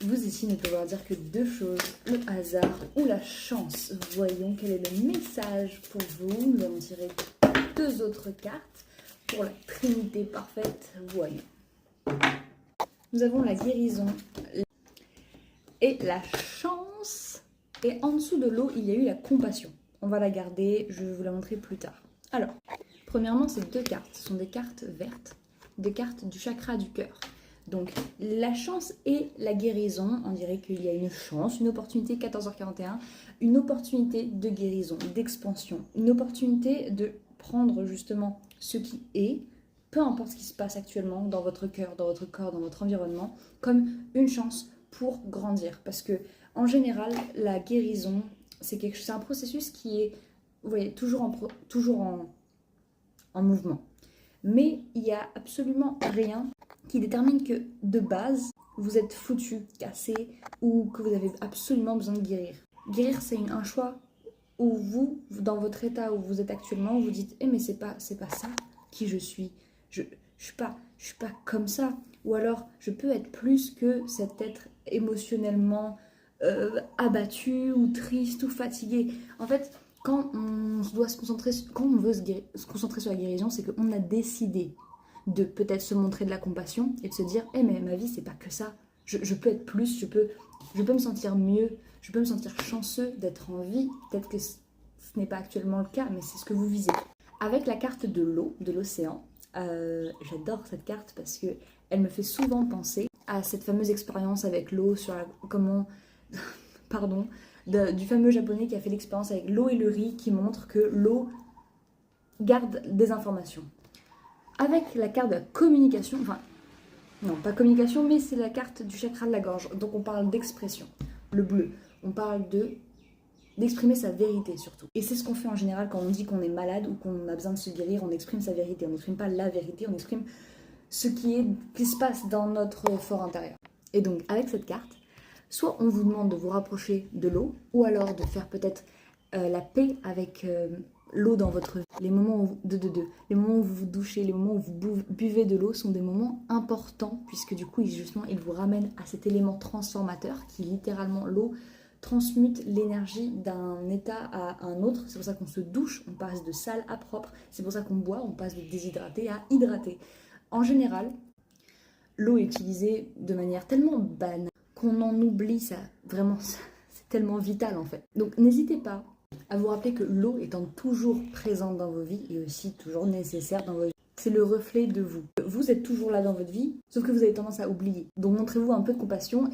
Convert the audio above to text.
Vous ici ne pouvez dire que deux choses, le hasard ou la chance. Voyons quel est le message pour vous. Nous allons tirer deux autres cartes pour la trinité parfaite. Voyons. Nous avons la guérison et la chance. Et en dessous de l'eau, il y a eu la compassion. On va la garder, je vais vous la montrer plus tard. Alors, premièrement, ces deux cartes, ce sont des cartes vertes, des cartes du chakra du cœur. Donc, la chance et la guérison, on dirait qu'il y a une chance, une opportunité, 14h41, une opportunité de guérison, d'expansion, une opportunité de prendre justement ce qui est, peu importe ce qui se passe actuellement dans votre cœur, dans votre corps, dans votre environnement, comme une chance pour grandir. Parce que, en général, la guérison, c'est un processus qui est, vous voyez, toujours en mouvement. Mais il n'y a absolument rien qui détermine que de base, vous êtes foutu, cassé ou que vous avez absolument besoin de guérir. Guérir, c'est un choix où vous, dans votre état où vous êtes actuellement, vous dites mais c'est pas ça qui je suis. Je suis pas comme ça. Ou alors, je peux être plus que cet être émotionnellement abattu ou triste ou fatigué. En fait, quand on doit se concentrer, quand on veut se concentrer sur la guérison, c'est qu'on a décidé de peut-être se montrer de la compassion et de se dire mais ma vie c'est pas que ça, je peux être plus, je peux me sentir mieux, je peux me sentir chanceux d'être en vie. Peut-être que ce n'est pas actuellement le cas, mais c'est ce que vous visez. Avec la carte de l'eau, de l'océan, j'adore cette carte parce que elle me fait souvent penser à cette fameuse expérience avec l'eau sur du fameux japonais qui a fait l'expérience avec l'eau et le riz, qui montre que l'eau garde des informations. Avec la carte de la communication, enfin, non, pas communication, mais c'est la carte du chakra de la gorge. Donc on parle d'expression. Le bleu, on parle d'exprimer sa vérité surtout. Et c'est ce qu'on fait en général quand on dit qu'on est malade ou qu'on a besoin de se guérir, on exprime sa vérité. On n'exprime pas la vérité, on exprime ce qui se passe dans notre fort intérieur. Et donc avec cette carte, soit on vous demande de vous rapprocher de l'eau, ou alors de faire peut-être la paix avec l'eau dans votre vie. Les moments où, les moments où vous vous douchez, les moments où vous buvez de l'eau sont des moments importants, puisque du coup, justement, ils vous ramènent à cet élément transformateur qui, littéralement, l'eau transmute l'énergie d'un état à un autre. C'est pour ça qu'on se douche, on passe de sale à propre. C'est pour ça qu'on boit, on passe de déshydraté à hydraté. En général, l'eau est utilisée de manière tellement banale qu'on en oublie ça. Vraiment, c'est tellement vital en fait. Donc n'hésitez pas à vous rappeler que l'eau étant toujours présente dans vos vies et aussi toujours nécessaire dans vos vies, c'est le reflet de vous. Vous êtes toujours là dans votre vie, sauf que vous avez tendance à oublier. Donc montrez-vous un peu de compassion